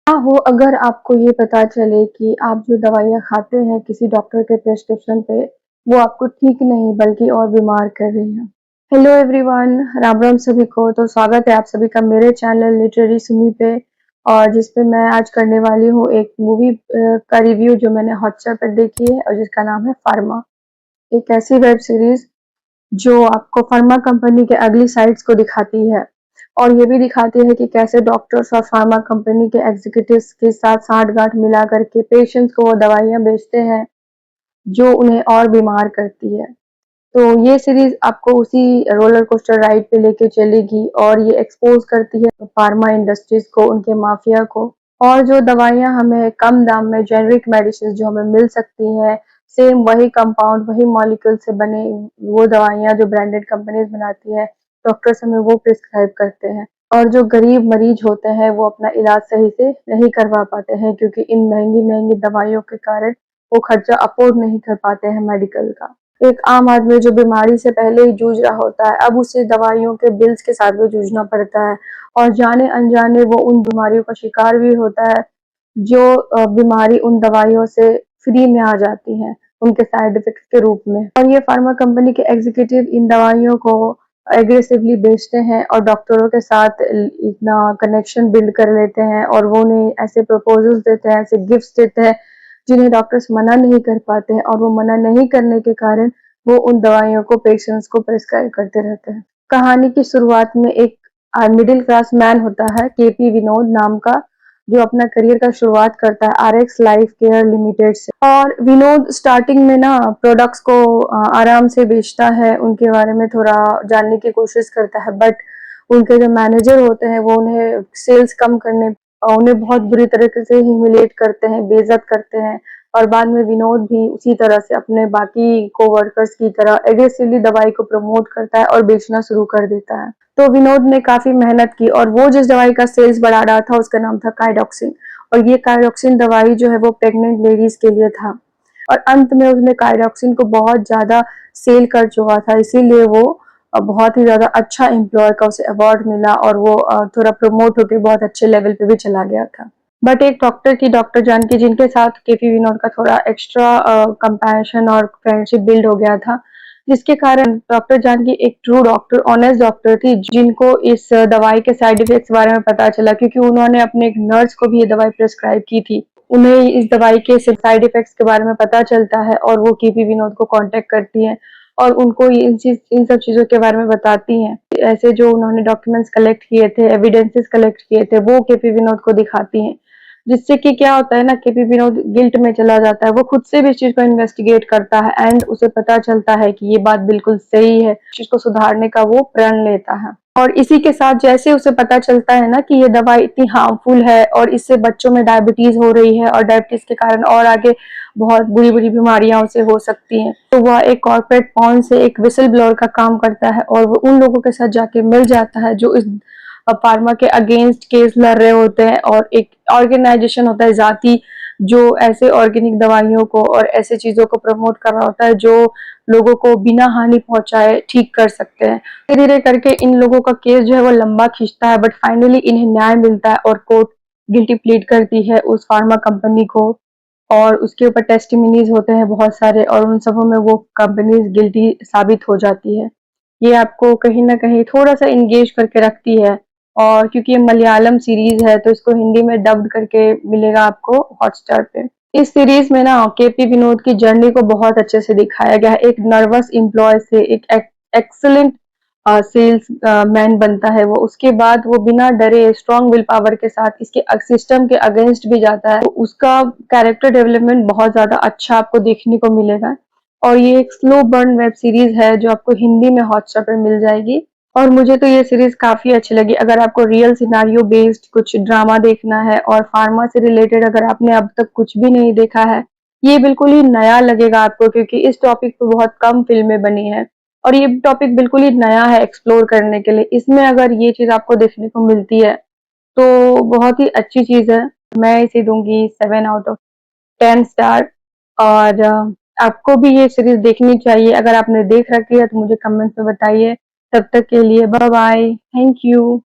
क्या हो अगर आपको ये पता चले कि आप जो दवाइयाँ खाते हैं किसी डॉक्टर के प्रिस्क्रिप्शन पे, वो आपको ठीक नहीं बल्कि और बीमार कर रही है। हेलो एवरीवन, राम राम सभी को। तो स्वागत है आप सभी का मेरे चैनल लिटरेरी सुमी पे, और जिस पे मैं आज करने वाली हूँ एक मूवी का रिव्यू जो मैंने हॉटस्टार पर देखी है और जिसका नाम है फार्मा। एक ऐसी वेब सीरीज जो आपको फार्मा कंपनी के अगली साइड्स को दिखाती है, और ये भी दिखाती है कि कैसे डॉक्टर्स और फार्मा कंपनी के एग्जीक्यूटिव्स के साथ साठ-गांठ मिला करके पेशेंट्स को वो दवाइयाँ बेचते हैं, जो उन्हें और बीमार करती है। तो ये सीरीज आपको उसी रोलर कोस्टर राइड पे लेके चलेगी और ये एक्सपोज करती है फार्मा इंडस्ट्रीज को, उनके माफिया को। और जो दवाइयाँ हमें कम दाम में जेनरिक मेडिसिन जो हमें मिल सकती हैं, सेम वही कंपाउंड वही मॉलिक्यूल से बने वो दवाइयाँ जो ब्रांडेड कंपनीज बनाती है, डॉक्टर्स हमें वो प्रिस्क्राइब करते हैं। और जो गरीब मरीज होते हैं वो अपना इलाज सही से नहीं करवा पाते हैं, क्योंकि इन महंगी महंगी दवाइयों के कारण वो खर्चा अफोर्ड नहीं कर पाते हैं मेडिकल का। एक आम आदमी जो बीमारी से पहले ही जूझ रहा होता है, अब उसे दवाइयों के बिल्स के साथ भी जूझना पड़ता है, और जाने अनजाने वो उन बीमारियों का शिकार भी होता है जो बीमारी उन दवाइयों से फ्री में आ जाती है, उनके साइड इफेक्ट्स के रूप में। और ये फार्मा कंपनी के एग्जीक्यूटिव इन दवाइयों को एग्रेसिवली बेचते हैं और डॉक्टरों के साथ इतना कनेक्शन बिल्ड कर लेते हैं, और वो उन्हें ऐसे प्रपोजल्स देते हैं, ऐसे गिफ्ट्स देते हैं जिन्हें डॉक्टर्स मना नहीं कर पाते हैं, और वो मना नहीं करने के कारण वो उन दवाइयों को पेशेंट्स को प्रिस्क्राइब करते रहते हैं। कहानी की शुरुआत में एक मिडिल क्लास मैन होता है, केपी विनोद नाम का, जो अपना करियर का शुरुआत करता है आरएक्स लाइफ केयर लिमिटेड से। और विनोद स्टार्टिंग में ना प्रोडक्ट्स को आराम से बेचता है, उनके बारे में थोड़ा जानने की कोशिश करता है, बट उनके जो मैनेजर होते हैं वो उन्हें सेल्स कम करने और उन्हें बहुत बुरी तरीके से ह्यूमिलेट करते हैं, बेइज्जत करते हैं। और बाद में विनोद भी उसी तरह से अपने बाकी कोवर्कर्स की तरह एग्रेसिवली दवाई को प्रमोट करता है और बेचना शुरू कर देता है। तो विनोद ने काफी मेहनत की, और वो जिस दवाई का सेल्स बढ़ा रहा था उसका नाम था काइडोक्सिन। और ये काइडोक्सिन दवाई जो है वो प्रेग्नेंट लेडीज के लिए था, और अंत में उसने काइडोक्सिन को बहुत ज्यादा सेल कर चुका था, इसीलिए वो बहुत ही ज्यादा अच्छा एम्प्लॉय का उसे अवार्ड मिला, और वो थोड़ा प्रमोट होकर बहुत अच्छे लेवल पे भी चला गया था। बट एक डॉक्टर की, डॉक्टर जानकी, जिनके साथ केपी विनोद का थोड़ा एक्स्ट्रा कंपैशन और फ्रेंडशिप बिल्ड हो गया था, जिसके कारण डॉक्टर जानकी एक ट्रू डॉक्टर, ऑनेस्ट डॉक्टर थी, जिनको इस दवाई के साइड इफेक्ट्स बारे में पता चला, क्योंकि उन्होंने अपने एक नर्स को भी ये दवाई प्रिस्क्राइब की थी। उन्हें इस दवाई के साइड इफेक्ट्स के बारे में पता चलता है, और वो केपी विनोद को कांटेक्ट करती हैं और उनको इन सब चीजों के बारे में बताती हैं। ऐसे जो उन्होंने डॉक्यूमेंट्स कलेक्ट किए थे, एविडेंसेस कलेक्ट किए थे, वो केपी विनोद को दिखाती हैं, जिससे कि क्या होता है ना, केपी विनोद गिल्ट में चला जाता है। वो खुद से भी इस चीज को इन्वेस्टिगेट करता है, एंड उसे पता चलता है कि ये बात बिल्कुल सही है। इस चीज को सुधारने का वो प्रण लेता है, और इसी के साथ जैसे उसे पता चलता है ना कि ये दवाई इतनी हार्मफुल है और इससे बच्चों में डायबिटीज हो रही है, और डायबिटीज के कारण और आगे बहुत बुरी बुरी बीमारियां उसे हो सकती हैं, तो वह एक कॉर्पोरेट पॉन से एक विसल ब्लोअर का काम करता है, और वो उन लोगों के साथ जाके मिल जाता है जो इस फार्मा के अगेंस्ट केस लड़ रहे होते हैं। और एक ऑर्गेनाइजेशन होता है जाति, जो ऐसे ऑर्गेनिक दवाइयों को और ऐसे चीजों को प्रमोट कर रहा होता है जो लोगों को बिना हानि पहुंचाए ठीक कर सकते हैं। धीरे धीरे करके इन लोगों का केस जो है वो लंबा खींचता है, बट फाइनली इन्हें न्याय मिलता है, और कोर्ट गिल्टी प्लीड करती है उस फार्मा कंपनी को, और उसके ऊपर टेस्टिमनीज होते हैं बहुत सारे, और उन सबों में वो कंपनीज गिल्टी साबित हो जाती है। ये आपको कहीं ना कहीं थोड़ा सा इंगेज करके रखती है, और क्योंकि ये मलयालम सीरीज है तो इसको हिंदी में डब्ड करके मिलेगा आपको हॉटस्टार पे। इस सीरीज में ना केपी विनोद की जर्नी को बहुत अच्छे से दिखाया गया है। एक नर्वस एम्प्लॉय से एक एक्सलेंट सेल्स मैन बनता है वो, उसके बाद वो बिना डरे स्ट्रॉन्ग विल पावर के साथ इसके सिस्टम के अगेंस्ट भी जाता है, तो उसका कैरेक्टर डेवलपमेंट बहुत ज्यादा अच्छा आपको देखने को मिलेगा। और ये एक स्लो बर्न वेब सीरीज है जो आपको हिंदी में हॉटस्टार पर मिल जाएगी, और मुझे तो ये सीरीज काफी अच्छी लगी। अगर आपको रियल सिनारियो बेस्ड कुछ ड्रामा देखना है और फार्मा से रिलेटेड अगर आपने अब तक कुछ भी नहीं देखा है, ये बिल्कुल ही नया लगेगा आपको, क्योंकि इस टॉपिक पे बहुत कम फिल्में बनी है, और ये टॉपिक बिल्कुल ही नया है एक्सप्लोर करने के लिए। इसमें अगर ये चीज आपको देखने को मिलती है तो बहुत ही अच्छी चीज है। मैं इसे दूंगी 7 आउट ऑफ 10 स्टार। और आपको भी ये सीरीज देखनी चाहिए। अगर आपने देख रखी है तो मुझे कमेंट में बताइए। तब तक के लिए बाय बाय, थैंक यू।